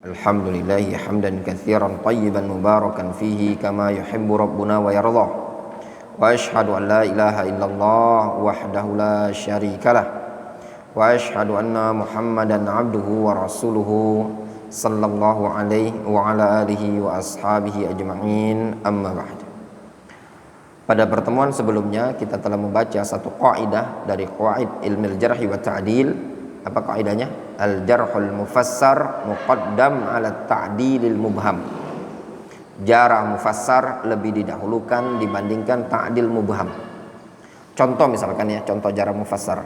Alhamdulillahi hamdan katsiran tayyiban mubarakan fihi kama yuhibbu rabbuna wa yardah. Wa ashhadu an la ilaha illallah wahdahu la syarikalah. Wa ashhadu anna Muhammadan abduhu wa rasuluhu sallallahu alaihi wa ala alihi wa ashabihi ajma'in, amma ba'd. Pada pertemuan sebelumnya kita telah membaca satu kaidah dari qawaid ilmil jarhi wa ta'dil. Apa kaidahnya? Al-jarhul mufassar muqaddam ala ta'dilil mubham. Jarah mufassar lebih didahulukan dibandingkan ta'dil mubham. Contoh misalkan ya, contoh jarah mufassar.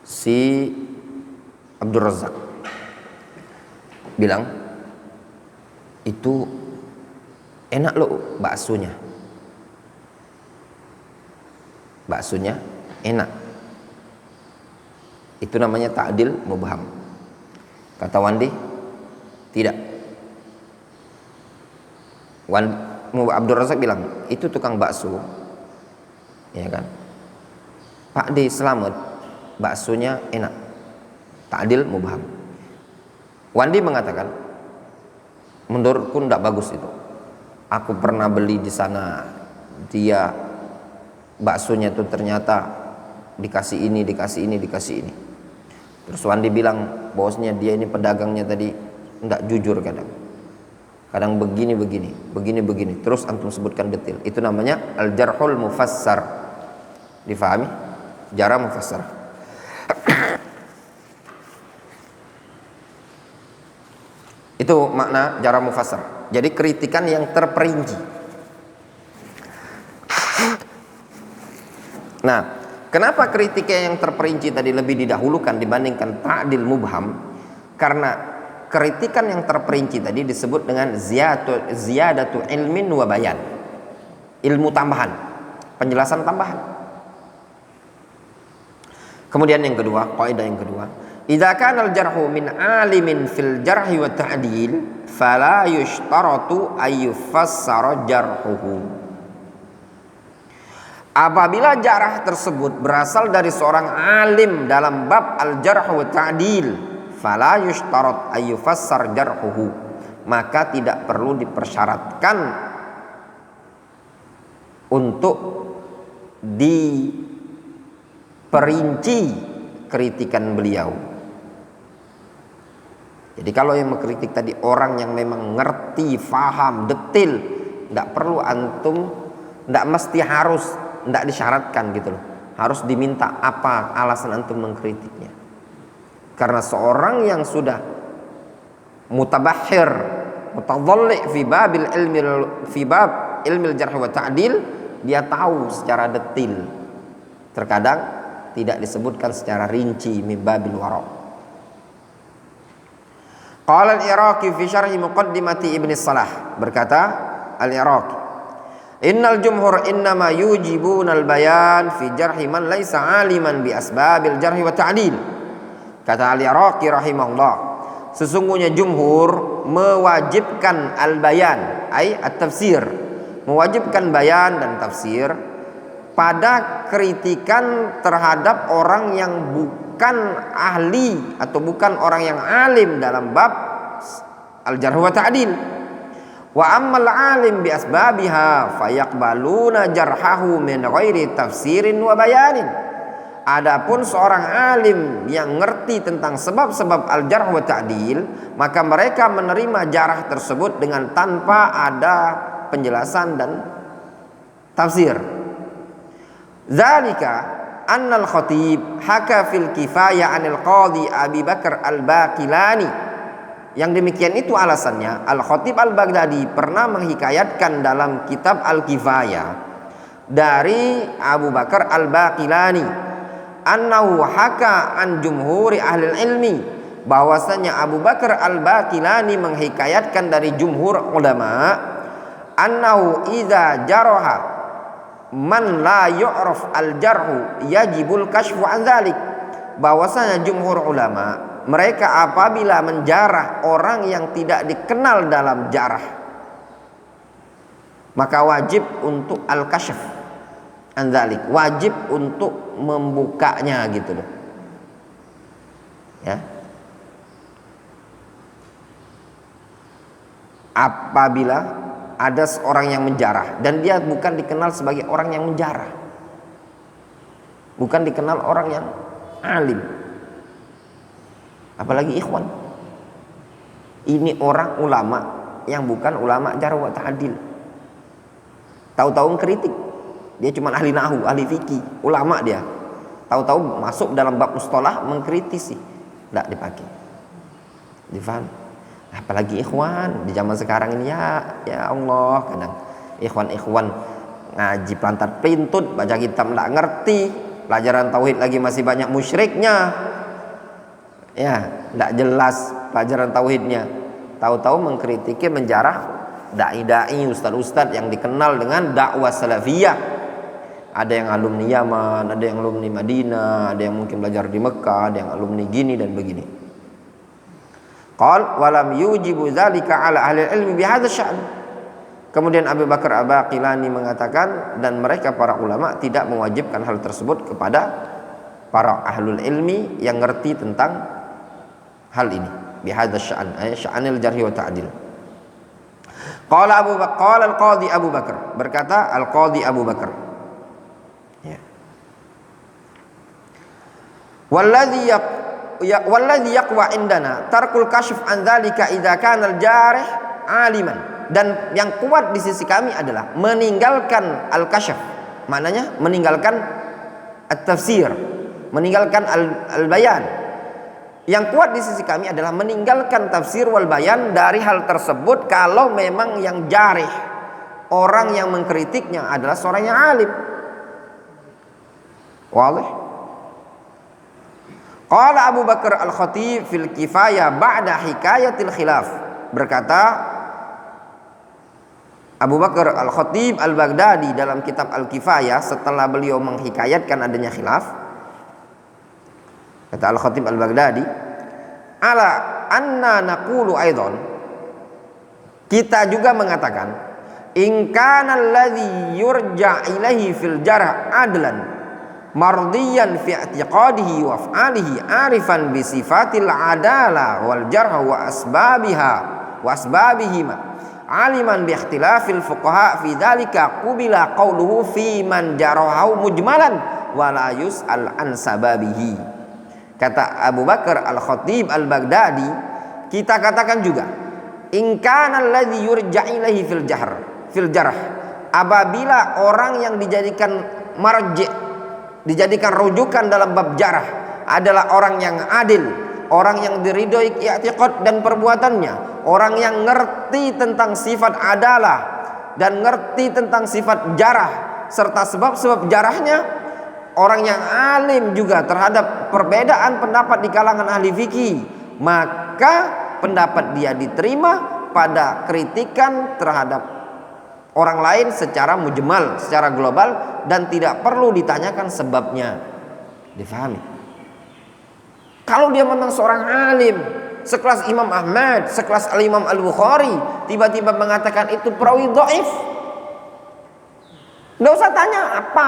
Si Abdul Razak bilang, itu enak loh baksonya. Baksonya enak. Itu namanya ta'dil mubham. Kata Wandi, tidak. Abdul Razak bilang, itu tukang bakso, ya kan? Pak D selamat, baksonya enak. Ta'dil mubham. Wandi mengatakan, menurutku tidak bagus itu. Aku pernah beli di sana, dia baksonya itu ternyata dikasih ini, dikasih ini, dikasih ini. Terus Wandi bilang, bosnya dia ini pedagangnya tadi tidak jujur kadang begini, terus antum sebutkan detail. Itu namanya al-jarhul mufassar. Difahami? Jarah mufassar. Itu makna jarah mufassar. Jadi kritikan yang terperinci. Nah, kenapa kritiknya yang terperinci tadi lebih didahulukan dibandingkan ta'dil mubham? Karena kritikan yang terperinci tadi disebut dengan ziyadatu ilmin wa bayan. Ilmu tambahan, penjelasan tambahan. Kemudian yang kedua, kaidah yang kedua, idza kana al-jarhu min alimin fil jarhi wa ta'dil fala yushtaratu ayyufassara jarhuhu. Apabila jarah tersebut berasal dari seorang alim dalam bab al-jarh wa ta'dil, fala yushtarat ayyufassar jarhuhu, maka tidak perlu dipersyaratkan untuk diperinci kritikan beliau. Jadi kalau yang mengkritik tadi orang yang memang ngerti, faham, detil, tidak perlu antum, tidak mesti harus, tidak disyaratkan gitu loh, harus diminta apa alasan antum mengkritiknya. Karena seorang yang sudah mutabahhir, mutadhalli fi babil ilmi, fi bab ilmil jarh wa ta'dil, dia tahu secara detil. Terkadang tidak disebutkan secara rinci min babil wara'. Qala al-Iraqi fi syarh muqaddimati Ibn Salah, berkata al-Iraqi, innal jumhur innama yujibuna al-bayan fi jarhi man laysa aliman bi asbabil jarhi wa ta'dil. Kata al-Iraqi rahimahullah, sesungguhnya jumhur mewajibkan al-bayan, ay at-tafsir, mewajibkan bayan dan tafsir pada kritikan terhadap orang yang bukan ahli atau bukan orang yang alim dalam bab al-jarh wa ta'dil. Wa ammal alim bi asbabiha fayaqbaluna jarhahu min ghairi tafsirin wa bayanin. Adapun seorang alim yang ngerti tentang sebab-sebab al-jarh wa ta'dil, maka mereka menerima jarah tersebut dengan tanpa ada penjelasan dan tafsir. Zalika anna al-khatib haka fil kifayah anil qadhi Abi Bakar al-Baqilani. Yang demikian itu alasannya Al-Khatib al-Baghdadi pernah menghikayatkan dalam kitab Al-Kifayah dari Abu Bakar al-Baqilani, annahu haka an jumhuri ahli ilmi, bahwasanya Abu Bakar al-Baqilani menghikayatkan dari jumhur ulama, annahu idza jaraha man la yu'raf al-jarhu yajibul kashfu an dzalik, bahwasanya jumhur ulama mereka apabila menjarah orang yang tidak dikenal dalam jarah, maka wajib untuk al-kashf an dzalik, wajib untuk membukanya gitu loh. Ya. apabila ada seorang yang menjarah dan dia bukan dikenal sebagai orang yang menjarah, bukan dikenal orang yang alim, apalagi ikhwan, ini orang ulama yang bukan ulama jarh wa ta'dil, tahu-tahu kritik, dia cuma ahli nahwu, ahli fikih, ulama dia, tahu-tahu masuk dalam bab mustalah mengkritisi, tidak dipakai, difahami. Apalagi ikhwan di zaman sekarang ini, ya Allah, kadang ikhwan ngaji pelantar pelintut, baca kitab tidak ngerti, pelajaran tauhid lagi masih banyak musyriknya, ya tidak jelas pelajaran tauhidnya, tahu-tahu mengkritiki, menjarah dai-dai, ustad-ustad yang dikenal dengan dakwah salafiyah. Ada yang alumni Yaman, ada yang alumni Madinah, ada yang mungkin belajar di Mekah, ada yang alumni gini dan begini. Qal walam yujibu dzalika ala ahli ilmi bihadza sya'n. Kemudian Abu Bakar Al-Baqilani mengatakan, dan mereka para ulama tidak mewajibkan hal tersebut kepada para ahlul ilmi yang ngerti tentang hal ini, bihadza sya'n, ay sya'anil jarh wa ta'dil. Qala al-qadhi Abu Bakar, berkata al-qadhi Abu Bakar, ya. Walladhi yaqwa indana tarkul kasyf an dzalika idza kana al-jarih aliman, dan yang kuat di sisi kami adalah meninggalkan al-kasyf, maknanya meninggalkan at-tafsir, meninggalkan al-bayan. Yang kuat di sisi kami adalah meninggalkan tafsir wal bayan dari hal tersebut kalau memang yang jarih, orang yang mengkritiknya adalah seorang yang alim. Walih. Qala Abu Bakar Al-Khatib fil Kifayah ba'da hikayatil khilaf, berkata Abu Bakar Al-Khatib Al-Baghdadi dalam kitab Al-Kifayah setelah beliau menghikayatkan adanya khilaf, kata Al-Khatib Al-Baghdadi, ala anna naqulu aidan, kita juga mengatakan, in kana alladhi yurja ilaihi fil jarh adlan mardiyan fi i'tiqadihi wa af'alihi arifan bi sifatil adalah wal jarh wa asbabihima aliman bi ikhtilafil fuqaha fi dzalika qubila qawluhu fi man jarahu mujmalan wa la yus'al an sababihi. Kata Abu Bakar Al-Khatib Al-Baghdadi, kita katakan juga, in kana alladhi yurja ilaihi fil jarh, apabila orang yang dijadikan marji', dijadikan rujukan dalam bab jarah adalah orang yang adil, orang yang diridhoi i'tiqad dan perbuatannya, orang yang ngerti tentang sifat adalah dan ngerti tentang sifat jarah serta sebab-sebab jarahnya, orang yang alim juga terhadap perbedaan pendapat di kalangan ahli fikih, maka pendapat dia diterima pada kritikan terhadap orang lain secara mujmal, secara global, dan tidak perlu ditanyakan sebabnya. Difahami? Kalau dia memang seorang alim sekelas Imam Ahmad, sekelas Al-Imam Al-Bukhari, tiba-tiba mengatakan itu perawi dhaif, nggak usah tanya apa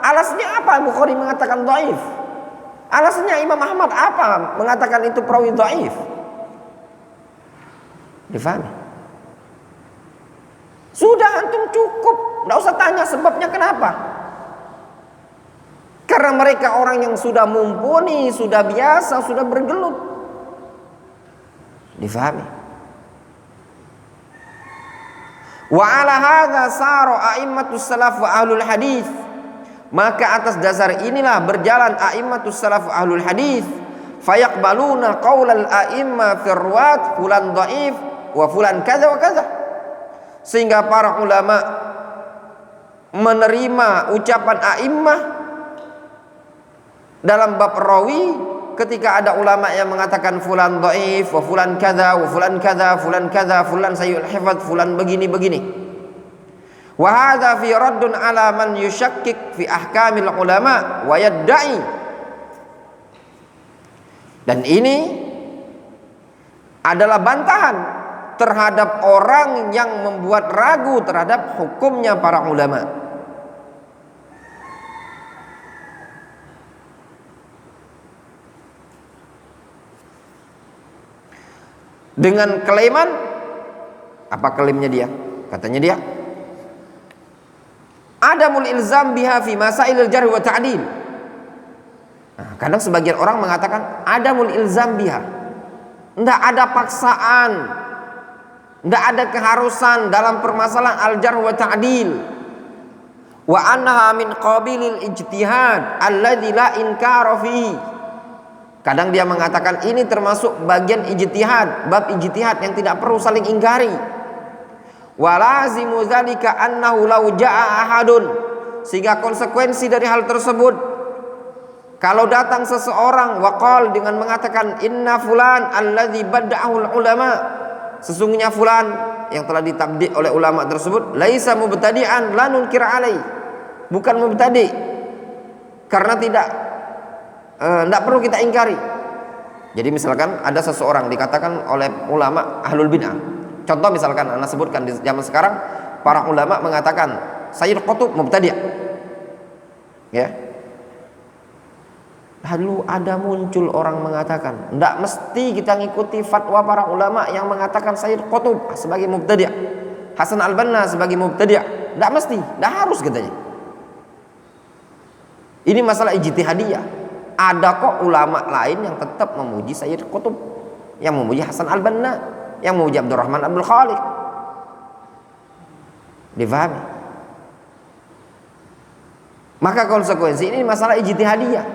alasannya, apa Bukhari mengatakan dhaif, alasannya Imam Ahmad apa mengatakan itu perawi dhaif. Difahami? Sudah, antum cukup, tidak usah tanya sebabnya kenapa. Karena mereka orang yang sudah mumpuni, sudah biasa, sudah bergelut. Difahami? Wa ala hadza sara a'immatus salaf wa ahlul hadis. Maka atas dasar inilah berjalan a'immatus salaf wa ahlul hadis, fayaqbaluna qaulal a'imma fi ruwat fulan dhaif wa fulan kaza wa kaza. Sehingga para ulama menerima ucapan a'immah dalam bab rawi, ketika ada ulama yang mengatakan fulan dhaif wa fulan kadza wa fulan kadza fulan kadza fulan sayyul hifdz fulan begini. Wa hadza fi raddun ala man yushakkik fi ahkamil ulama wa yadda'i. Dan ini adalah bantahan terhadap orang yang membuat ragu terhadap hukumnya para ulama. Dengan kelaiman Apa klaimnya dia? Katanya dia, adamul ilzam biha fi masailil jarh wa ta'dil. Nah, kadang sebagian orang mengatakan adamul ilzam biha, tidak ada paksaan, tidak ada keharusan dalam permasalahan al-jarh wa ta'dil. Wa annaha min qabilil ijtihad alladzi la inkara fihi. Kadang dia mengatakan ini termasuk bagian ijtihad, bab ijtihad yang tidak perlu saling ingkari. Wa lazimu dzalika annahu law jaa ahadun, sehingga konsekuensi dari hal tersebut, kalau datang seseorang waqal dengan mengatakan inna fulan alladzi bada'ahu ulama, sesungguhnya fulan yang telah ditabdi' oleh ulama tersebut laisa mubtadi'an la nunkir alai, bukan mubtadi', karena tidak perlu kita ingkari. Jadi misalkan ada seseorang dikatakan oleh ulama ahlul bid'ah. Contoh misalkan anda sebutkan di zaman sekarang para ulama mengatakan Sayyid Qutb mubtadi'. Ya. Lalu ada muncul orang mengatakan, tidak mesti kita ngikuti fatwa para ulama yang mengatakan Sayyid Qutb sebagai mubtadi', Hasan al-Banna sebagai mubtadi'. Tidak mesti, tidak harus katanya. Ini masalah ijtihadiyah. Ada kok ulama lain yang tetap memuji Sayyid Qutb, yang memuji Hasan al-Banna, yang memuji Abdurrahman Abdul Khaliq. Difahami? Maka konsekuensi ini masalah ijtihadiyah.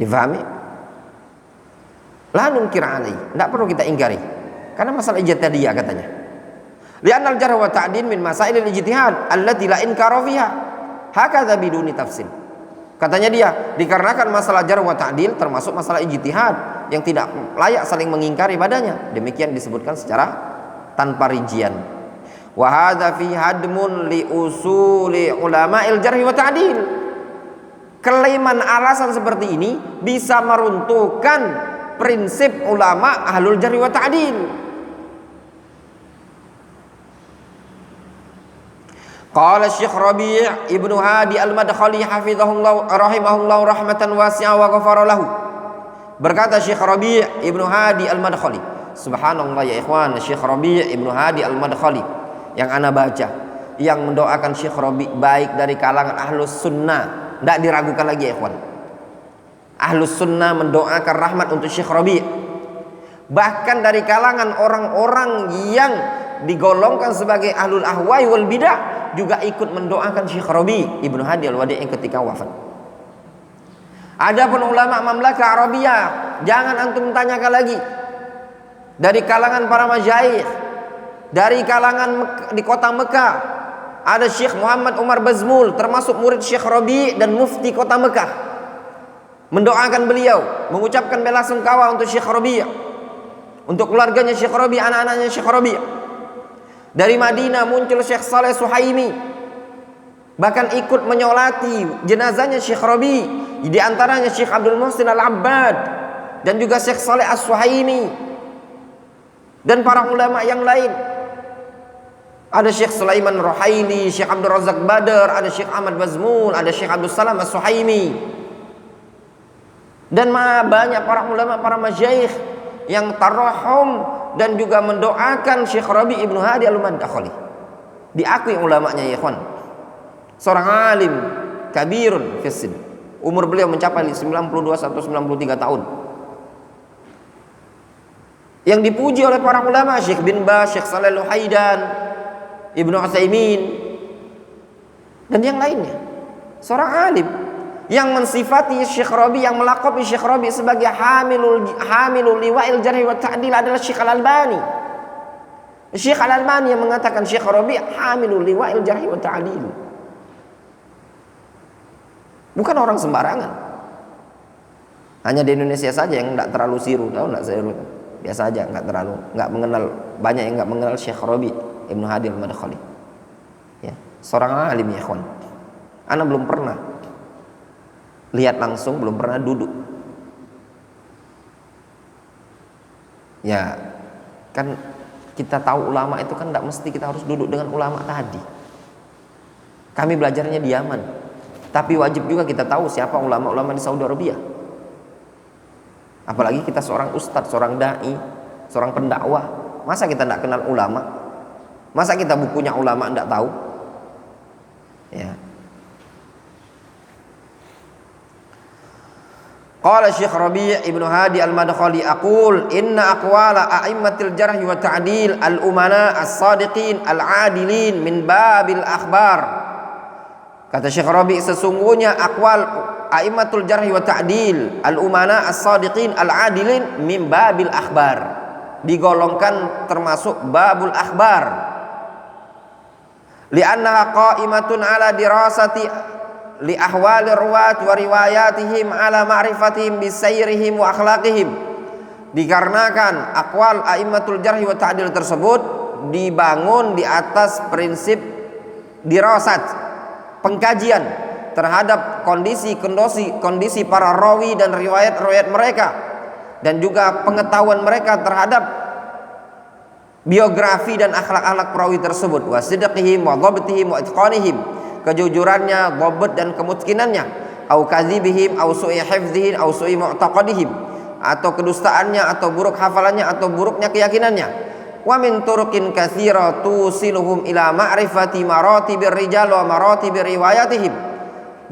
Difahami? La nunkir alai, tidak perlu kita ingkari, karena masalah ijtihadiyah katanya. Li'anna al-jarh wa ta'dil min masailil ijtihad allati la inkara fiha. Hakadha biduni tafsil. Katanya dia, dikarenakan masalah jarh wa ta'dil termasuk masalah ijtihad yang tidak layak saling mengingkari padanya. Demikian disebutkan secara tanpa rincian. Wa hadza fi hadmun li usuli ulama'il jarh wa ta'dil. Kelaiman alasan seperti ini bisa meruntuhkan prinsip ulama ahlul jarh wa ta'dil. Qala Syekh Rabi' Ibnu Hadi Al-Madkhali hafizahullah rahimahullah rahmatan wasi'ah wa ghafara lahu. Berkata Syekh Rabi' Ibnu Hadi Al-Madkhali, subhanallah ya ikhwan, Syekh Rabi' Ibnu Hadi Al-Madkhali yang ana baca, yang mendoakan Syekh Rabi' baik dari kalangan ahlus sunnah, tidak diragukan lagi ya ikhwan. Ahlus sunnah mendoakan rahmat untuk Syekh Rabi'. Bahkan dari kalangan orang-orang yang digolongkan sebagai ahlul ahwai wal bidah juga ikut mendoakan Syekh Rabi' Ibnu Hadi Al-Wadi' ketika wafat. Adapun ulama mamlakah Arabiyah, jangan antum tanyakan lagi. Dari kalangan para masyayikh, dari kalangan di kota Mekah, ada Syekh Muhammad Umar Bazmul, termasuk murid Syekh Rabi' dan mufti kota Mekah, mendoakan beliau, mengucapkan bela sungkawa untuk Syekh Rabi', untuk keluarganya Syekh Rabi', anak-anaknya Syekh Rabi'. Dari Madinah muncul Syekh Saleh Suhaimi, bahkan ikut menyolati jenazahnya Syekh Rabi', di antaranya Syekh Abdul Muhsin Al-Abbad dan juga Syekh Saleh As-Suhaimi dan para ulama yang lain. Ada Syekh Sulaiman Ruhaili, Syekh Abdul Razak Badar, ada Syekh Ahmad Bazmul, ada Syekh Abdul Salam As-Suhaimi, dan banyak para ulama, para masyayikh yang tarahum dan juga mendoakan Syekh Rabi' Ibnu Hadi Al-Madkhali. Diakui ulamanya ya ikhwan, seorang alim kabirun fisin. Umur beliau mencapai 92 atau 93 tahun. Yang dipuji oleh para ulama, Syekh bin Baz, Syekh Shalih Al-Haidan, Ibnu Utsaimin dan yang lainnya. Seorang alim yang mensifati Syekh Rabi', yang melaqabi Syekh Rabi' sebagai hamilul liwa'il jarh wa ta'dil adalah Syekh Al-Albani. Syekh Al-Albani yang mengatakan Syekh Rabi' hamilul liwa'il jarh wa ta'dil. Bukan orang sembarangan. Hanya di Indonesia saja yang enggak terlalu siru, tahu enggak siru? Biasa aja, enggak mengenal, banyak yang enggak mengenal Syekh Rabi' Ibnu Hadi Al-Madkhali. Ya, seorang alim ya ikhwan. Ana belum pernah lihat langsung, belum pernah duduk. Ya, kan kita tahu ulama itu kan tidak mesti kita harus duduk dengan ulama tadi. Kami belajarnya di Yaman, tapi wajib juga kita tahu siapa ulama-ulama di Saudi Arabia. Apalagi kita seorang ustadz, seorang da'i, seorang pendakwah. Masa kita tidak kenal ulama? Masa kita bukunya ulama tidak tahu? Ya. Qala Syekh Rabi' Ibnu Hadi Al-Madkhali aqul inna aqwala a'immatil jarh wa ta'dil al-umana as-sadiqin al-adilin min babil akhbar. Kata Syekh Rabi', sesungguhnya aqwal a'immatul jarh wa ta'dil al-umana as-sadiqin al-adilin min babil akhbar, digolongkan termasuk babul akhbar, li'annaha qa'imatun ala dirasati li ahwalir ruwat wa riwayatihim ala ma'rifatihim bisayrihim wa akhlaqihim. Dikarenakan aqwal a'immatul jarh wa ta'dil tersebut dibangun di atas prinsip dirasat, pengkajian terhadap kondisi para rawi dan riwayat-riwayat mereka, dan juga pengetahuan mereka terhadap biografi dan akhlak-akhlak perawi tersebut, wa sidqihim wa dhabtihim wa itqanihim, kejujurannya, dhabt dan kemutkinannya, au kadzibihim au su'i hifdzihim au su'i mu'taqadihim, atau kedustaannya, atau buruk hafalannya, atau buruknya keyakinannya. Wa min turuqin katsira tusiluhum ila ma'rifati maratibir rijal wa maratibir riwayatihim,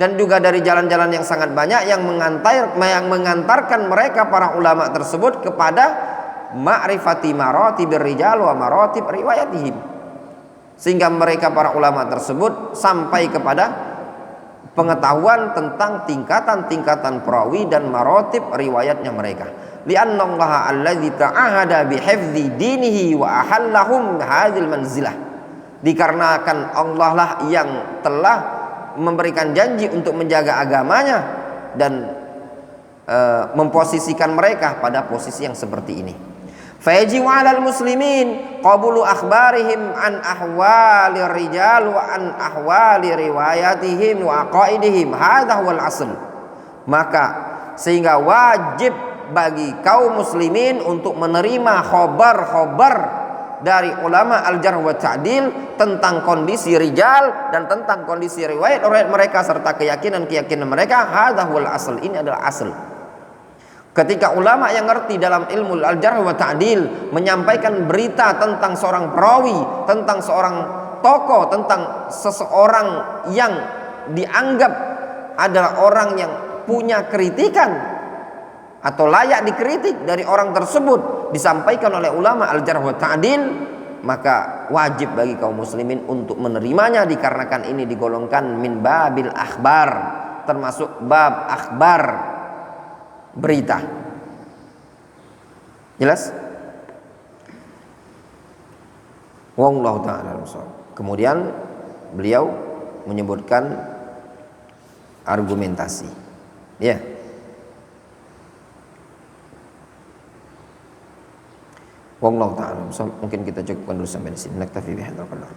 dan juga dari jalan-jalan yang sangat banyak yang mengantarkan mereka para ulama tersebut kepada ma'rifati maratibir rijal wa maratib riwayatihim, sehingga mereka para ulama tersebut sampai kepada pengetahuan tentang tingkatan-tingkatan perawi dan maratib riwayatnya mereka. Li'annallaha alladzi ta'ahada bihifdzi dinihi wa ahallahum hadzal manzilah, dikarenakan Allah lah yang telah memberikan janji untuk menjaga agamanya dan memposisikan mereka pada posisi yang seperti ini. Fayajibu 'alal muslimin qabulu akhbarihim an ahwalir rijal wa an ahwali riwayatihim wa aqaidihim. Hadza huwal asl. Maka sehingga wajib bagi kaum muslimin untuk menerima khabar-khabar dari ulama al-jarh wa ta'dil tentang kondisi rijal dan tentang kondisi riwayat-riwayat mereka serta keyakinan-keyakinan mereka. Hadza huwal asl. Ini adalah asal. Ketika ulama yang ngerti dalam ilmu al-jarh wa ta'dil menyampaikan berita tentang seorang perawi, tentang seorang tokoh, tentang seseorang yang dianggap adalah orang yang punya kritikan atau layak dikritik dari orang tersebut, disampaikan oleh ulama al-jarh wa ta'dil, maka wajib bagi kaum muslimin untuk menerimanya, dikarenakan ini digolongkan min babil akhbar, termasuk bab akhbar, berita. Jelas? Wallahu ta'ala a'lam. Kemudian beliau menyebutkan argumentasi. Ya. Wallahu ta'ala a'lam. Mungkin kita cukupkan dulu sampai di sini. Naktafi bihadzal qadar.